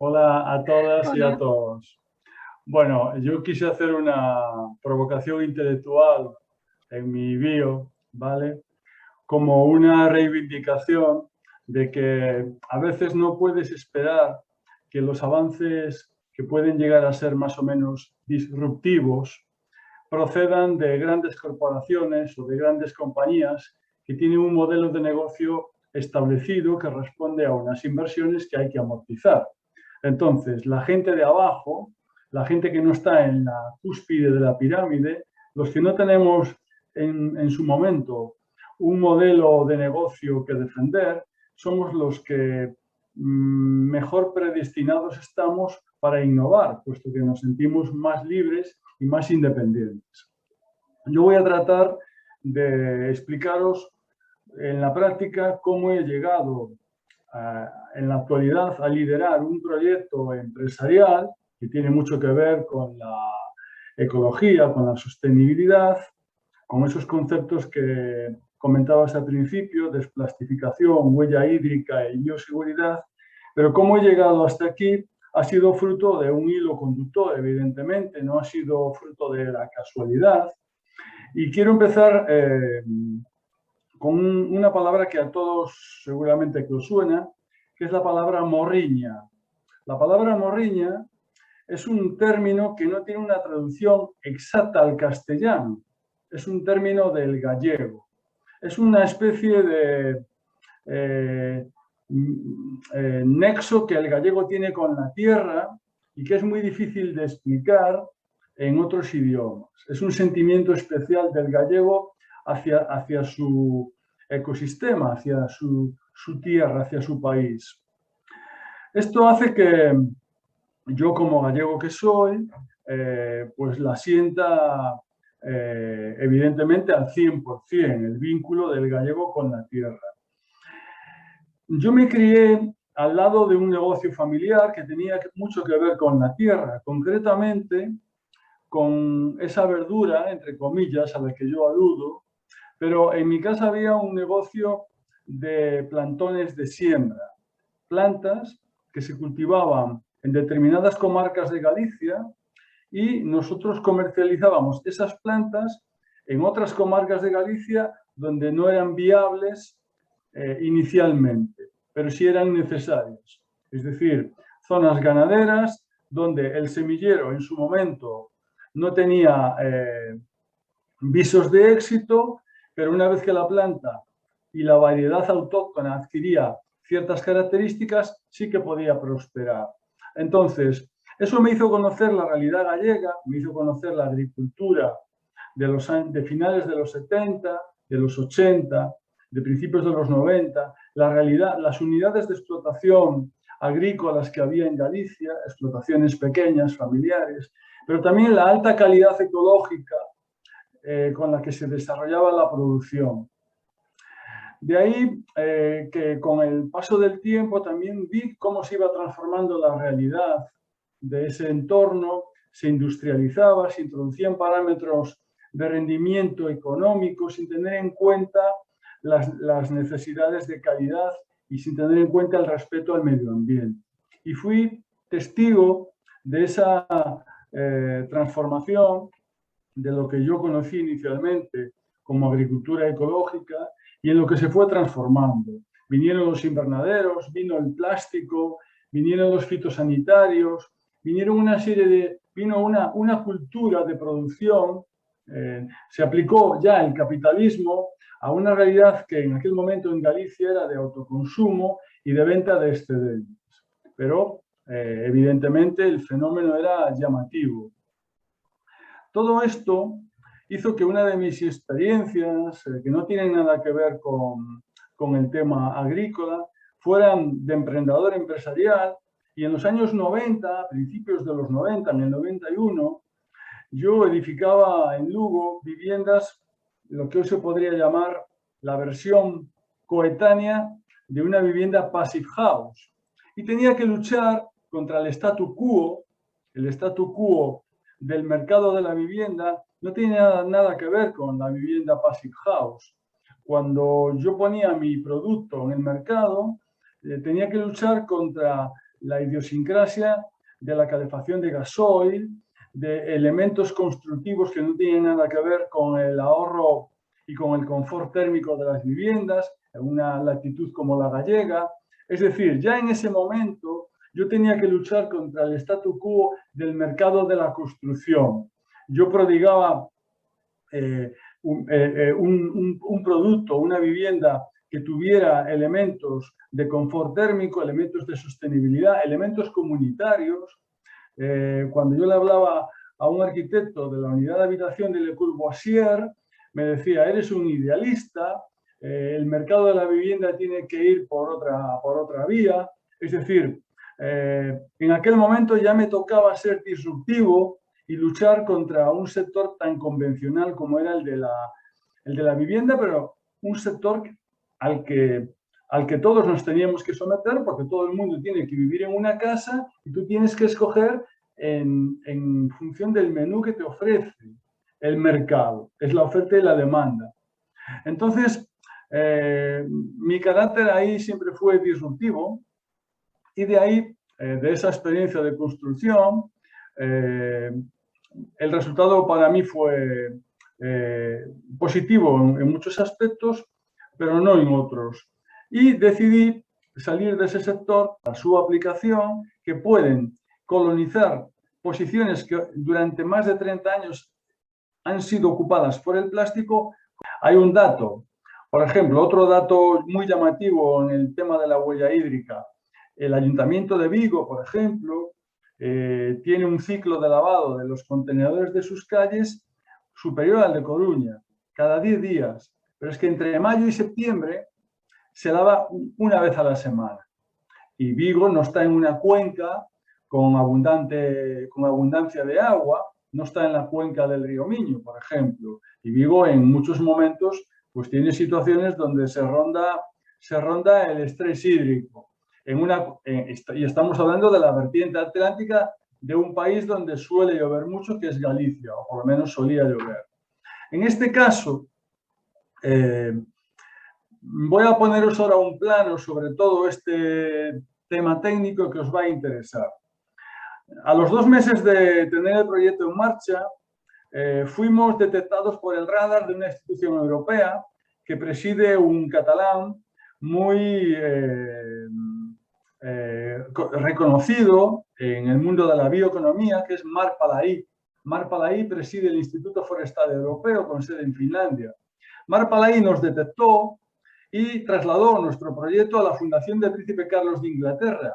Hola a todas y a Hola. todos. Bueno, yo quise hacer una provocación intelectual en mi bio, ¿vale? Como una reivindicación de que a veces no puedes esperar que los avances que pueden llegar a ser más o menos disruptivos procedan de grandes corporaciones o de grandes compañías que tienen un modelo de negocio establecido que responde a unas inversiones que hay que amortizar. Entonces, la gente de abajo, la gente que no está en la cúspide de la pirámide, los que no tenemos en su momento un modelo de negocio que defender, somos los que mejor predestinados estamos para innovar, puesto que nos sentimos más libres y más independientes. Yo voy a tratar de explicaros en la práctica cómo he llegado en la actualidad a liderar un proyecto empresarial que tiene mucho que ver con la ecología, con la sostenibilidad, con esos conceptos que comentabas al principio, desplastificación, huella hídrica y bioseguridad, pero cómo he llegado hasta aquí ha sido fruto de un hilo conductor, evidentemente, no ha sido fruto de la casualidad. Y quiero empezar con una palabra que a todos seguramente que os suena, que es la palabra morriña. La palabra morriña es un término que no tiene una traducción exacta al castellano, es un término del gallego. Es una especie de nexo que el gallego tiene con la tierra y que es muy difícil de explicar en otros idiomas. Es un sentimiento especial del gallego hacia su ecosistema, hacia su tierra, hacia su país. Esto hace que yo, como gallego que soy, pues la sienta evidentemente al 100%, el vínculo del gallego con la tierra. Yo me crié al lado de un negocio familiar que tenía mucho que ver con la tierra, concretamente con esa verdura, entre comillas, a la que yo aludo, pero en mi casa había un negocio de plantones de siembra, plantas que se cultivaban en determinadas comarcas de Galicia y nosotros comercializábamos esas plantas en otras comarcas de Galicia donde no eran viables inicialmente, pero sí eran necesarias. Es decir, zonas ganaderas donde el semillero en su momento no tenía visos de éxito, pero una vez que la planta y la variedad autóctona adquiría ciertas características, sí que podía prosperar. Entonces, eso me hizo conocer la realidad gallega, me hizo conocer la agricultura de finales de los 70, de los 80, de principios de los 90, la realidad, las unidades de explotación agrícolas que había en Galicia, explotaciones pequeñas, familiares, pero también la alta calidad ecológica con la que se desarrollaba la producción. De ahí que con el paso del tiempo también vi cómo se iba transformando la realidad de ese entorno, se industrializaba, se introducían parámetros de rendimiento económico sin tener en cuenta las necesidades de calidad y sin tener en cuenta el respeto al medio ambiente. Y fui testigo de esa transformación de lo que yo conocí inicialmente como agricultura ecológica y en lo que se fue transformando. Vinieron los invernaderos, vino el plástico, vinieron los fitosanitarios, vino una cultura de producción, se aplicó ya el capitalismo a una realidad que en aquel momento en Galicia era de autoconsumo y de venta de excedentes. Pero evidentemente el fenómeno era llamativo. Todo esto hizo que una de mis experiencias, que no tienen nada que ver con el tema agrícola, fueran de emprendedor empresarial. Y en los años 90, a principios de los 90, en el 91, yo edificaba en Lugo viviendas, lo que hoy se podría llamar la versión coetánea de una vivienda passive house. Y tenía que luchar contra el statu quo del mercado de la vivienda no tiene nada que ver con la vivienda passive house. Cuando yo ponía mi producto en el mercado, tenía que luchar contra la idiosincrasia de la calefacción de gasoil, de elementos constructivos que no tienen nada que ver con el ahorro y con el confort térmico de las viviendas, en una latitud como la gallega. Es decir, ya en ese momento yo tenía que luchar contra el statu quo del mercado de la construcción. Yo prodigaba un producto, una vivienda que tuviera elementos de confort térmico, elementos de sostenibilidad, elementos comunitarios. Cuando yo le hablaba a un arquitecto de la unidad de habitación de Le Corbusier, me decía, eres un idealista, el mercado de la vivienda tiene que ir por otra vía. Es decir, en aquel momento ya me tocaba ser disruptivo y luchar contra un sector tan convencional como era el de la vivienda, pero un sector al que todos nos teníamos que someter, porque todo el mundo tiene que vivir en una casa y tú tienes que escoger en función del menú que te ofrece el mercado. Es la oferta y la demanda. Entonces, mi carácter ahí siempre fue disruptivo y de ahí, de esa experiencia de construcción, el resultado para mí fue positivo en muchos aspectos, pero no en otros. Y decidí salir de ese sector a su aplicación, que pueden colonizar posiciones que durante más de 30 años han sido ocupadas por el plástico. Hay un dato, por ejemplo, otro dato muy llamativo en el tema de la huella hídrica. El Ayuntamiento de Vigo, por ejemplo, tiene un ciclo de lavado de los contenedores de sus calles superior al de Coruña, cada 10 días. Pero es que entre mayo y septiembre se lava una vez a la semana. Y Vigo no está en una cuenca con abundancia de agua, no está en la cuenca del río Miño, por ejemplo. Y Vigo en muchos momentos pues tiene situaciones donde se ronda el estrés hídrico. Y estamos hablando de la vertiente atlántica de un país donde suele llover mucho, que es Galicia, o por lo menos solía llover. En este caso, voy a poneros ahora un plano sobre todo este tema técnico que os va a interesar. A los 2 meses de tener el proyecto en marcha, fuimos detectados por el radar de una institución europea que preside un catalán muy reconocido en el mundo de la bioeconomía, que es Marc Palaí. Marc Palaí preside el Instituto Forestal Europeo con sede en Finlandia. Marc Palaí nos detectó y trasladó nuestro proyecto a la Fundación del Príncipe Carlos de Inglaterra.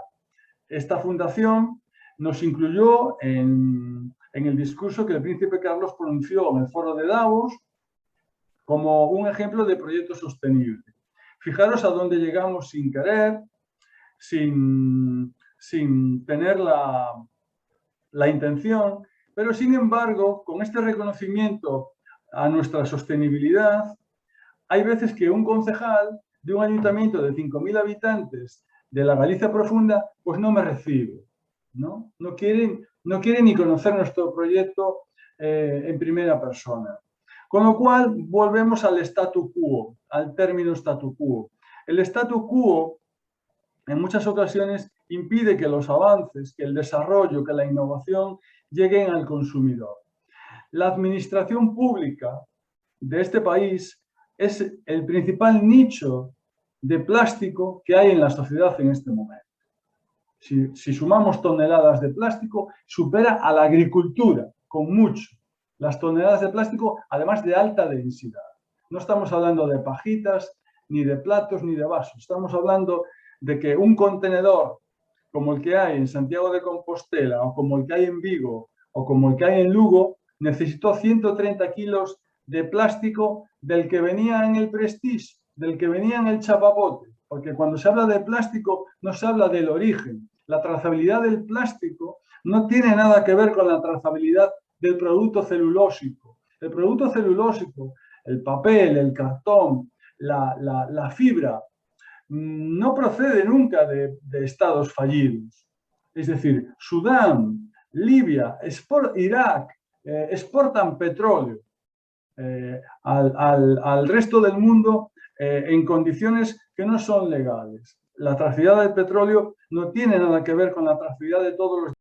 Esta fundación nos incluyó en el discurso que el Príncipe Carlos pronunció en el Foro de Davos como un ejemplo de proyecto sostenible. Fijaros a dónde llegamos sin querer, sin tener la intención, pero sin embargo, con este reconocimiento a nuestra sostenibilidad, hay veces que un concejal de un ayuntamiento de 5.000 habitantes de la Galicia profunda, pues no me recibe, ¿no? No quiere ni conocer nuestro proyecto en primera persona. Con lo cual, volvemos al statu quo, al término statu quo. El statu quo, en muchas ocasiones, impide que los avances, que el desarrollo, que la innovación lleguen al consumidor. La administración pública de este país es el principal nicho de plástico que hay en la sociedad en este momento. Si sumamos toneladas de plástico, supera a la agricultura, con mucho. Las toneladas de plástico, además de alta densidad. No estamos hablando de pajitas, ni de platos, ni de vasos. Estamos hablando de que un contenedor como el que hay en Santiago de Compostela, o como el que hay en Vigo, o como el que hay en Lugo, necesitó 130 kilos de plástico del que venía en el Prestige, del que venía en el chapapote. Porque cuando se habla de plástico, no se habla del origen. La trazabilidad del plástico no tiene nada que ver con la trazabilidad del producto celulósico. El producto celulósico, el papel, el cartón, la fibra, no procede nunca de estados fallidos. Es decir, Sudán, Libia, Irak, exportan petróleo al resto del mundo en condiciones que no son legales. la atractividad del petróleo no tiene nada que ver con la atractividad de todos los